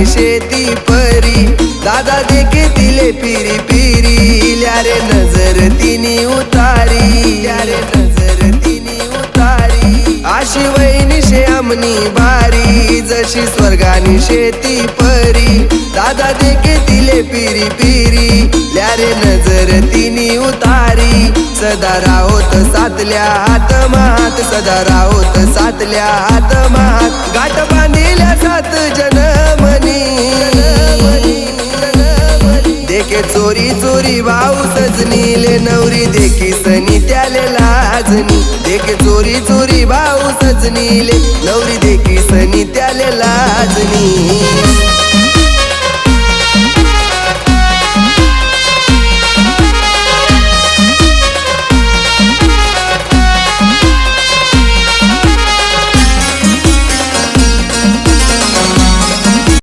स्वर्गानी शेती परी दादा देखे तिले पिरी पिरी ल्यारे नजर तिनी उतारी ल्यारे नजर तिनी उतारी आशी वहिनी शे आमनी बारी जशी स्वर्गानी शेती परी दादा देखे तिले पिरी पिरी ल्यारे नजर तिनी उतारी सदा राहोत सातल्या हातमात सदा राहोत सातल्या हातमात गाठ बांधिल्या सात जनमनी देखे चोरी चोरी भाऊ सजनीले नवरी देखी सनी त्याले लाजनी देखे चोरी चोरी भाऊ सजनीले नवरी देखी सनी त्याले लाजनी।